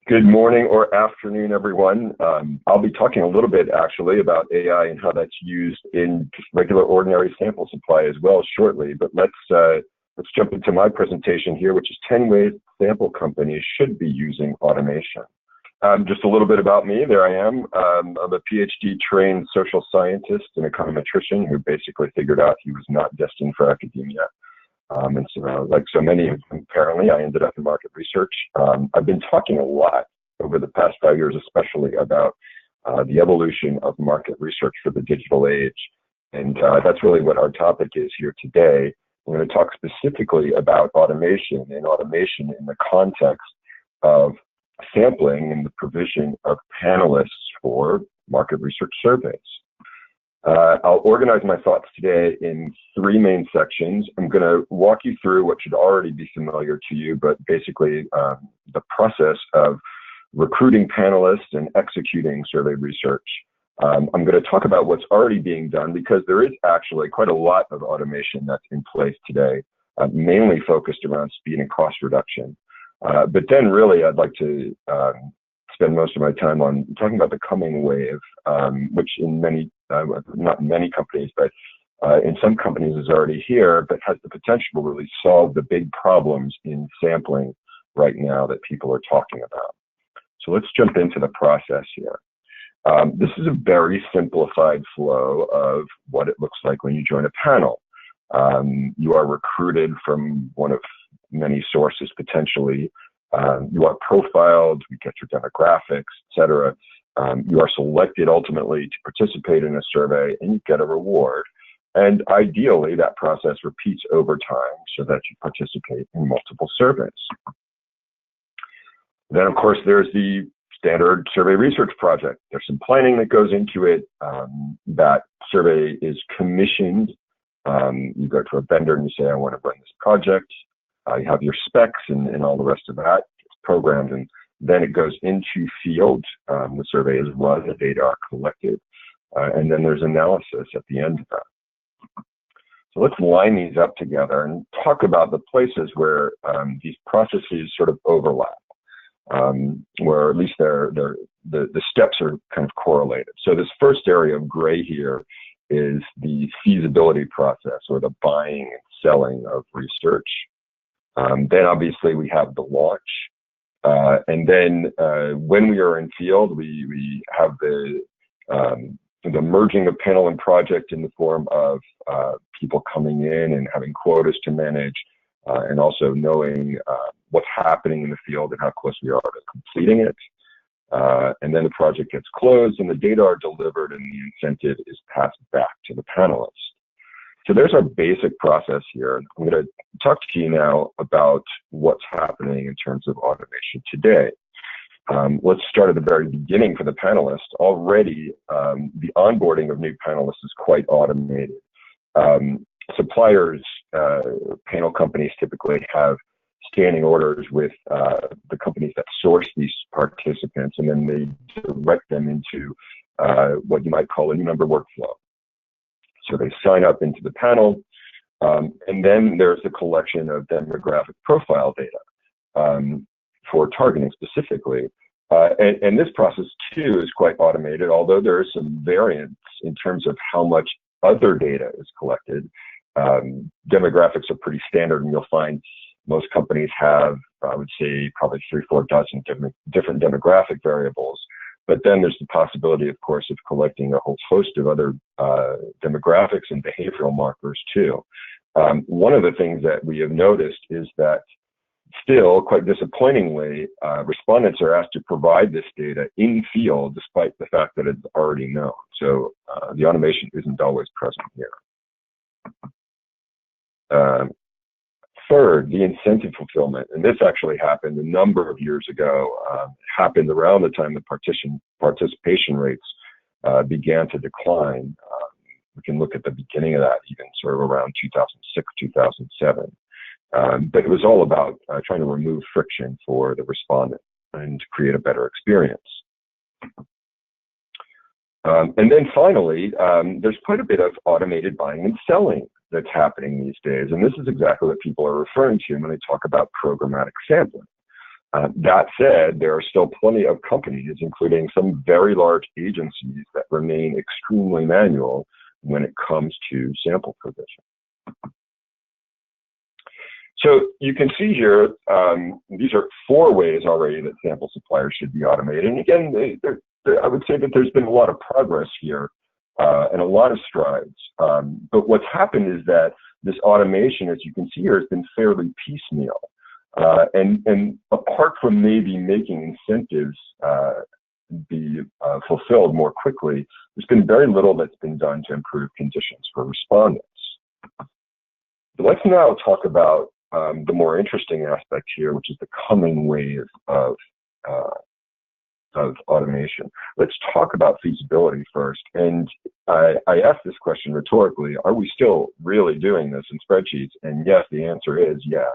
Good morning or afternoon, everyone. I'll be talking a little bit actually about AI and how that's used in just regular ordinary sample supply as well shortly. But let's jump into my presentation here, which is 10 ways sample companies should be using automation. Just a little bit about me. There I am. I'm a PhD trained social scientist and econometrician who basically figured out he was not destined for academia. And so, like so many of them, apparently, I ended up in market research. I've been talking a lot over the past 5 years, especially about the evolution of market research for the digital age. And that's really what our topic is here today. We're going to talk specifically about automation and automation in the context of sampling and the provision of panelists for market research surveys. I'll organize my thoughts today in three main sections. I'm going to walk you through what should already be familiar to you, but basically the process of recruiting panelists and executing survey research. I'm going to talk about what's already being done because there is actually quite a lot of automation that's in place today, mainly focused around speed and cost reduction. But then really I'd like to spend most of my time on talking about the coming wave, which in many, not many companies, but in some companies is already here, but has the potential to really solve the big problems in sampling right now that people are talking about. So let's jump into the process here. This is a very simplified flow of what it looks like when you join a panel. You are recruited from one of many sources potentially. You are profiled, we get your demographics, etc. You are selected ultimately to participate in a survey and you get a reward. And ideally that process repeats over time so that you participate in multiple surveys. Then of course there's the standard survey research project. There's some planning that goes into it. That survey is commissioned. You go to a vendor and you say, I want to run this project. You have your specs and all the rest of that. It's programmed, and then it goes into field. The survey is run, the data are collected, and then there's analysis at the end of that. So let's line these up together and talk about the places where these processes sort of overlap, where at least the steps are kind of correlated. So this first area of gray here is the feasibility process, or the buying and selling of research. Then obviously we have the launch, and then when we are in field, we have the merging of panel and project in the form of people coming in and having quotas to manage, and also knowing what's happening in the field and how close we are to completing it. And then the project gets closed and the data are delivered and the incentive is passed back to the panelists. So there's our basic process here. I'm going to talk to you now about what's happening in terms of automation today. Let's start at the very beginning for the panelists. Already, the onboarding of new panelists is quite automated. Suppliers, panel companies typically have standing orders with the companies that source these participants, and then they direct them into what you might call a NewMR workflow. So they sign up into the panel, and then there's the collection of demographic profile data for targeting specifically. And this process too is quite automated, although there is some variance in terms of how much other data is collected. Demographics are pretty standard, and you'll find most companies have, I would say, probably 3 or 4 dozen different demographic variables. But then there's the possibility, of course, of collecting a whole host of other demographics and behavioral markers too. One of the things that we have noticed is that still, quite disappointingly, respondents are asked to provide this data in field despite the fact that it's already known. So the automation isn't always present here. Third, the incentive fulfillment, and this actually happened a number of years ago, happened around the time the participation rates began to decline. We can look at the beginning of that, even sort of around 2006, 2007. But it was all about trying to remove friction for the respondent and to create a better experience. And then finally, there's quite a bit of automated buying and selling that's happening these days. And this is exactly what people are referring to when they talk about programmatic sampling. That said, there are still plenty of companies, including some very large agencies, that remain extremely manual when it comes to sample provision. So you can see here, these are 4 ways already that sample suppliers should be automated. And again, I would say that there's been a lot of progress here and a lot of strides. But what's happened is that this automation, as you can see here, has been fairly piecemeal. And apart from maybe making incentives be fulfilled more quickly, there's been very little that's been done to improve conditions for respondents. But let's now talk about the more interesting aspect here, which is the coming wave of automation. Let's talk about feasibility first. And I asked this question rhetorically: are we still really doing this in spreadsheets? And yes, the answer is yes.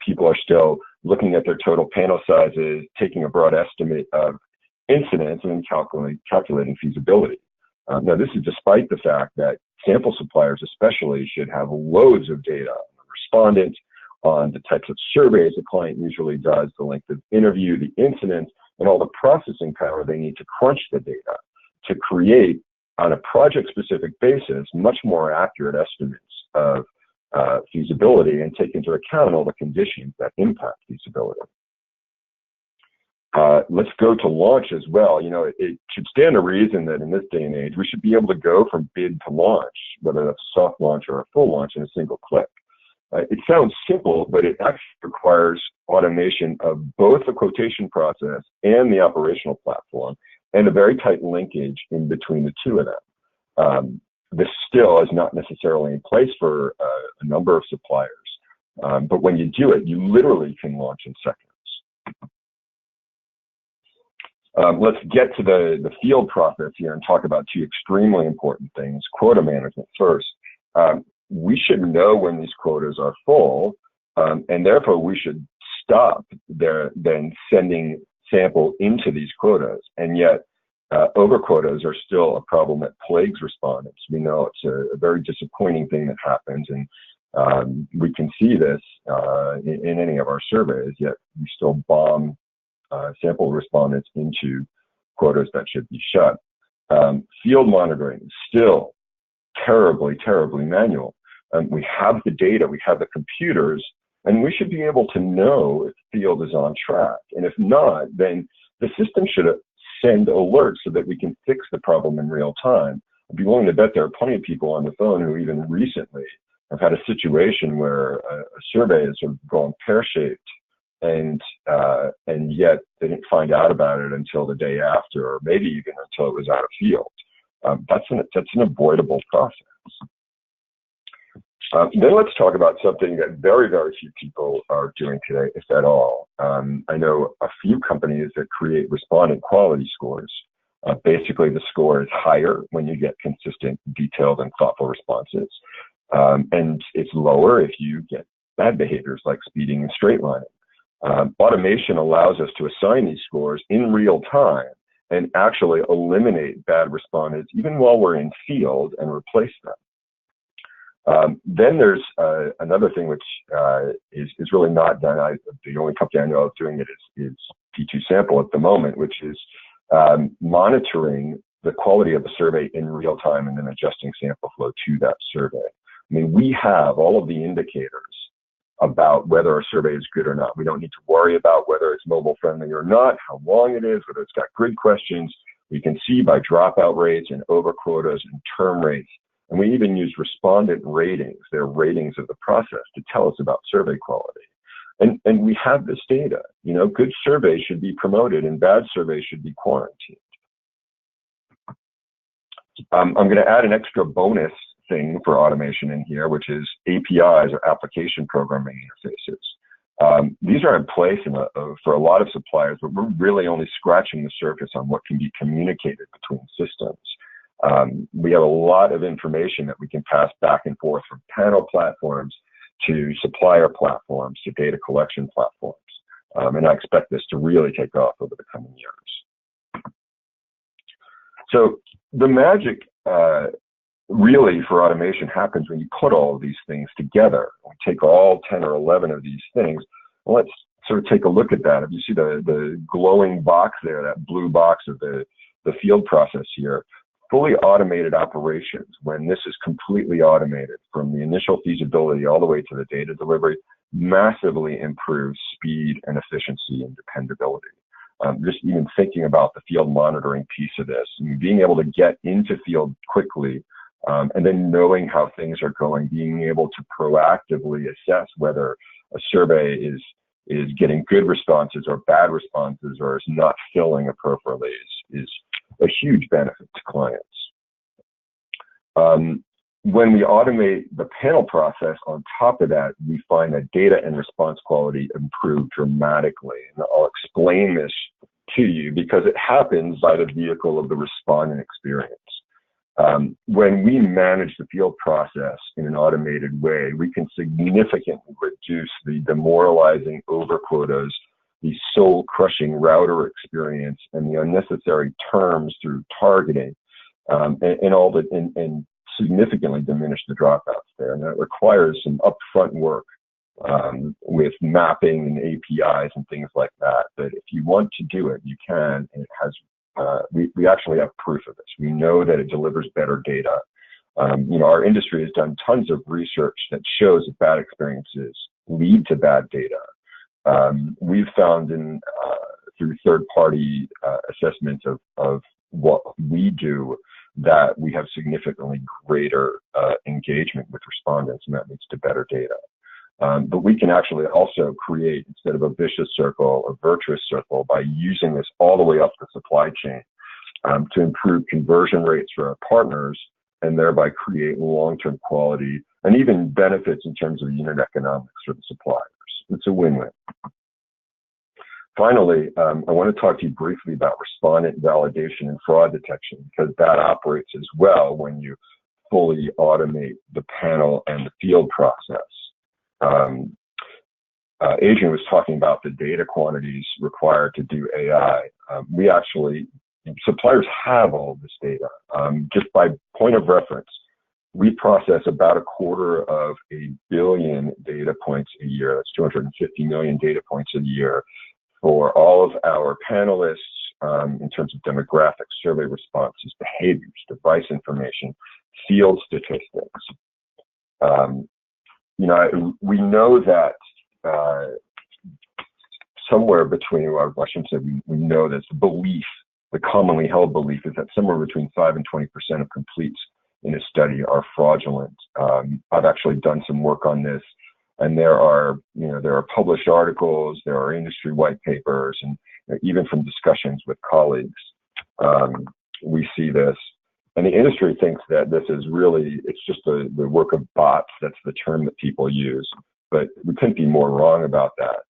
People are still looking at their total panel sizes, taking a broad estimate of incidence, and calculating feasibility. Now, this is despite the fact that sample suppliers especially should have loads of data on the respondent, on the types of surveys a client usually does, the length of interview, the incidence, and all the processing power they need to crunch the data to create, on a project-specific basis, much more accurate estimates of feasibility and take into account all the conditions that impact feasibility. Let's go to launch as well. You know, it should stand to reason that in this day and age, we should be able to go from bid to launch, whether that's a soft launch or a full launch, in a single click. It sounds simple, but it actually requires automation of both the quotation process and the operational platform, and a very tight linkage in between the two of them. This still is not necessarily in place for a number of suppliers, but when you do it, you literally can launch in seconds. Let's get to the field process here and talk about 2 extremely important things. Quota management first. We should know when these quotas are full, and therefore we should stop then sending sample into these quotas. And yet, over quotas are still a problem that plagues respondents. We know it's a very disappointing thing that happens, and we can see this in any of our surveys, yet we still bomb sample respondents into quotas that should be shut. Field monitoring is still terribly, terribly manual. We have the data, we have the computers, and we should be able to know if the field is on track. And if not, then the system should send alerts so that we can fix the problem in real time. I'd be willing to bet there are plenty of people on the phone who even recently have had a situation where a survey has sort of gone pear-shaped, and yet they didn't find out about it until the day after, or maybe even until it was out of field. That's an avoidable process. Then let's talk about something that very, very few people are doing today, if at all. I know a few companies that create respondent quality scores. Basically, the score is higher when you get consistent, detailed, and thoughtful responses. And it's lower if you get bad behaviors like speeding and straight lining. Automation allows us to assign these scores in real time and actually eliminate bad respondents even while we're in field and replace them. Then there's another thing which is really not done. The only company I know of doing it is P2 Sample at the moment, which is monitoring the quality of the survey in real time and then adjusting sample flow to that survey. I mean, we have all of the indicators about whether a survey is good or not. We don't need to worry about whether it's mobile friendly or not, how long it is, whether it's got grid questions. We can see by dropout rates and over quotas and term rates. And we even use respondent ratings, their ratings of the process, to tell us about survey quality. And we have this data. You know, good surveys should be promoted and bad surveys should be quarantined. I'm going to add an extra bonus thing for automation in here, which is APIs, or application programming interfaces. These are in place for a lot of suppliers, but we're really only scratching the surface on what can be communicated between systems. We have a lot of information that we can pass back and forth from panel platforms to supplier platforms to data collection platforms. And I expect this to really take off over the coming years. So the magic really for automation happens when you put all of these things together. We take all 10 or 11 of these things. Well, let's sort of take a look at that, if you see the glowing box there, that blue box of the field process here, fully automated operations, when this is completely automated from the initial feasibility all the way to the data delivery, massively improves speed and efficiency and dependability. Just even thinking about the field monitoring piece of this, and being able to get into field quickly, and then knowing how things are going, being able to proactively assess whether a survey is getting good responses or bad responses or is not filling appropriately is a huge benefit to clients. When we automate the panel process, on top of that, we find that data and response quality improve dramatically. And I'll explain this to you because it happens by the vehicle of the respondent experience. When we manage the field process in an automated way, we can significantly reduce the demoralizing overquotas, the soul-crushing router experience, and the unnecessary terms through targeting, and significantly diminish the dropouts there. And that requires some upfront work with mapping and APIs and things like that. But if you want to do it, you can, and it has. We actually have proof of this. We know that it delivers better data. Our industry has done tons of research that shows that bad experiences lead to bad data. We've found through third-party assessments of what we do that we have significantly greater engagement with respondents, and that leads to better data. But we can actually also create, instead of a vicious circle, a virtuous circle by using this all the way up the supply chain to improve conversion rates for our partners and thereby create long-term quality and even benefits in terms of unit economics for the suppliers. It's a win-win. Finally, I want to talk to you briefly about respondent validation and fraud detection, because that operates as well when you fully automate the panel and the field process. Adrian was talking about the data quantities required to do AI. Suppliers have all of this data. Just by point of reference, we process about 250 million data points a year. That's 250 million data points a year for all of our panelists in terms of demographics, survey responses, behaviors, device information, field statistics. We know that somewhere between, well, I shouldn't say we know this, the commonly held belief is that somewhere between 5 and 20% of completes in a study are fraudulent. I've actually done some work on this, and there are published articles, there are industry white papers, and even from discussions with colleagues, we see this. And the industry thinks that this is really, it's just the work of bots. That's the term that people use. But we couldn't be more wrong about that.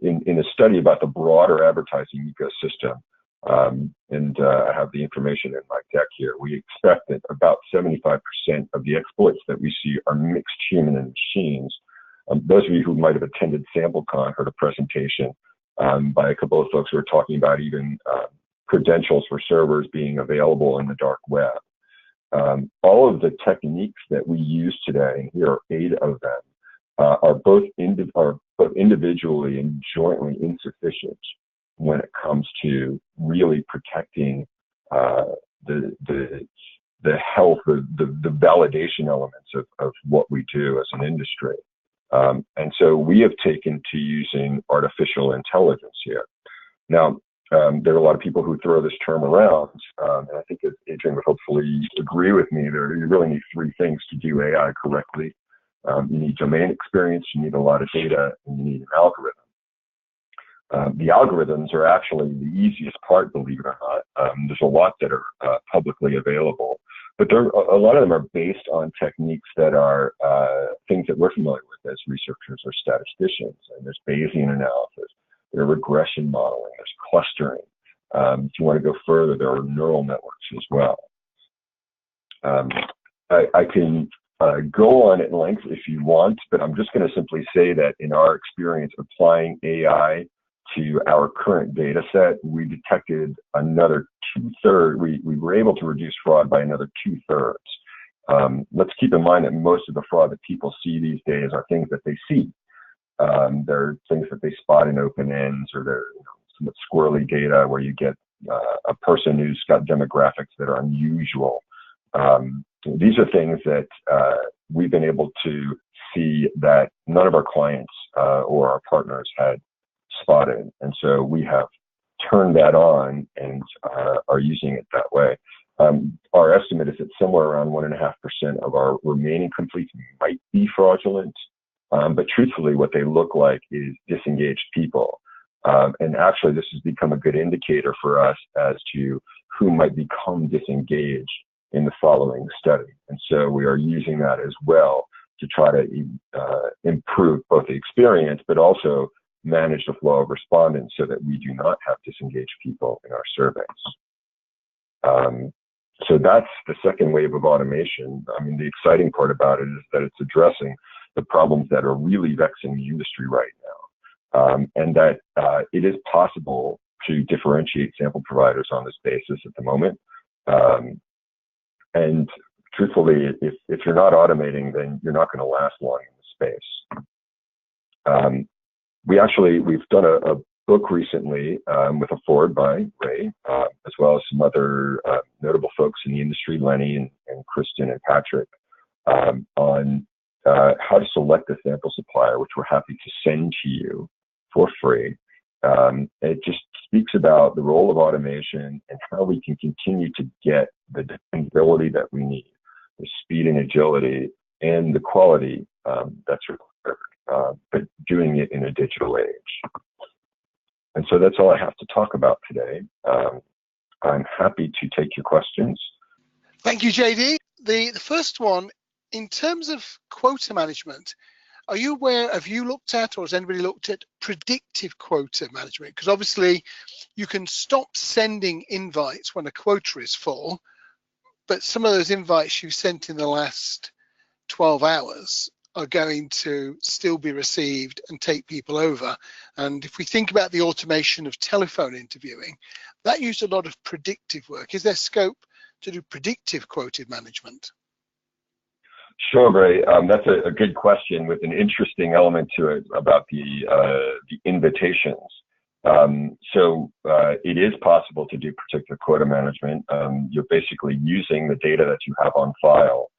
In a study about the broader advertising ecosystem, and I have the information in my deck here, we expect that about 75% of the exploits that we see are mixed human and machines. Those of you who might have attended SampleCon heard a presentation by a couple of folks who were talking about even credentials for servers being available in the dark web. All of the techniques that we use today, and here are 8 of them, are both individually and jointly insufficient when it comes to really protecting the health, the validation elements of what we do as an industry. And so we have taken to using artificial intelligence here. Now, there are a lot of people who throw this term around, and I think Adrian would hopefully agree with me. You really need 3 things to do AI correctly. You need domain experience, you need a lot of data, and you need an algorithm. The algorithms are actually the easiest part, believe it or not. There's a lot that are publicly available, but a lot of them are based on techniques that are things that we're familiar with as researchers or statisticians. And there's Bayesian analysis, there's regression modeling, there's clustering. If you want to go further, there are neural networks as well. I can go on at length if you want, but I'm just going to simply say that in our experience applying AI to our current data set, we detected another 2/3. We were able to reduce fraud by another 2/3. Let's keep in mind that most of the fraud that people see these days are things that they see. There are things that they spot in open ends, or they're somewhat squirrely data where you get a person who's got demographics that are unusual. These are things that we've been able to see that none of our clients or our partners had spotted. And so we have turned that on and are using it that way. Our estimate is that somewhere around 1.5% of our remaining completes might be fraudulent, but truthfully what they look like is disengaged people. And actually this has become a good indicator for us as to who might become disengaged in the following study. And so we are using that as well to try to improve both the experience, but also manage the flow of respondents so that we do not have disengaged people in our surveys. So that's the second wave of automation. I mean, the exciting part about it is that it's addressing the problems that are really vexing the industry right now. And that it is possible to differentiate sample providers on this basis at the moment. And truthfully, if you're not automating, then you're not going to last long in the space. We've done a book recently with a forward by Ray, as well as some other notable folks in the industry, Lenny and Kristen and Patrick, on how to select a sample supplier, which we're happy to send to you for free. It just speaks about the role of automation and how we can continue to get the dependability that we need, the speed and agility, and the quality that's required, but doing it in a digital age. And so that's all I have to talk about today. I'm happy to take your questions. Thank you, JD. The first one, in terms of quota management, are you aware, have you looked at, or has anybody looked at predictive quota management? Because obviously you can stop sending invites when a quota is full, but some of those invites you sent in the last 12 hours are going to still be received and take people over. And if we think about the automation of telephone interviewing, that used a lot of predictive work. Is there scope to do predictive quota management? Sure, Ray. That's a good question with an interesting element to it about the invitations. So it is possible to do predictive quota management. You're basically using the data that you have on file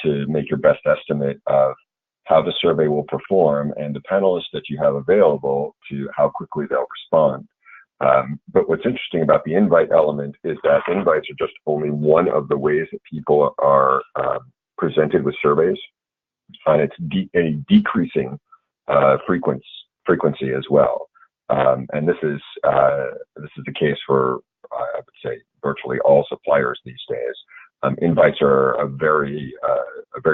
to make your best estimate of how the survey will perform and the panelists that you have available to how quickly they'll respond. But what's interesting about the invite element is that invites are just only one of the ways that people are presented with surveys, and it's a decreasing frequency as well. And this is the case for, I would say, virtually all suppliers these days. Invites are a very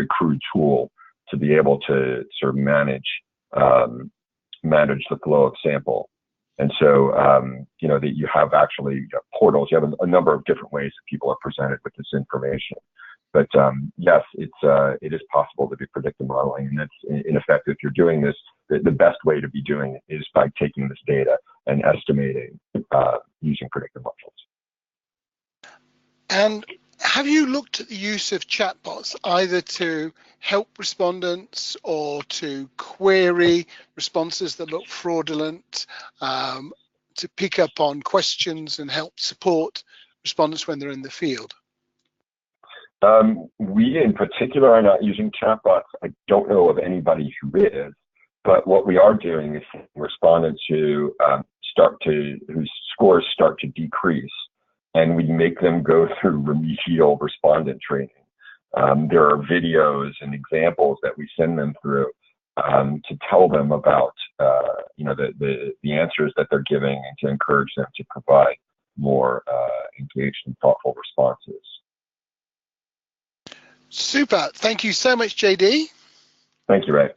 crude tool to be able to sort of manage the flow of sample. And so, that you have actually portals. You have a number of different ways that people are presented with this information. But yes, it is possible to do predictive modeling, and that's in effect, if you're doing this, the best way to be doing it is by taking this data and estimating using predictive models. And have you looked at the use of chatbots either to help respondents or to query responses that look fraudulent, to pick up on questions and help support respondents when they're in the field? We in particular are not using chatbots. I don't know of anybody who is, but what we are doing is respondents whose scores start to decrease, and we make them go through remedial respondent training. There are videos and examples that we send them through to tell them about the answers that they're giving and to encourage them to provide more engaged and thoughtful responses. Super. Thank you so much, JD. Thank you, Ray.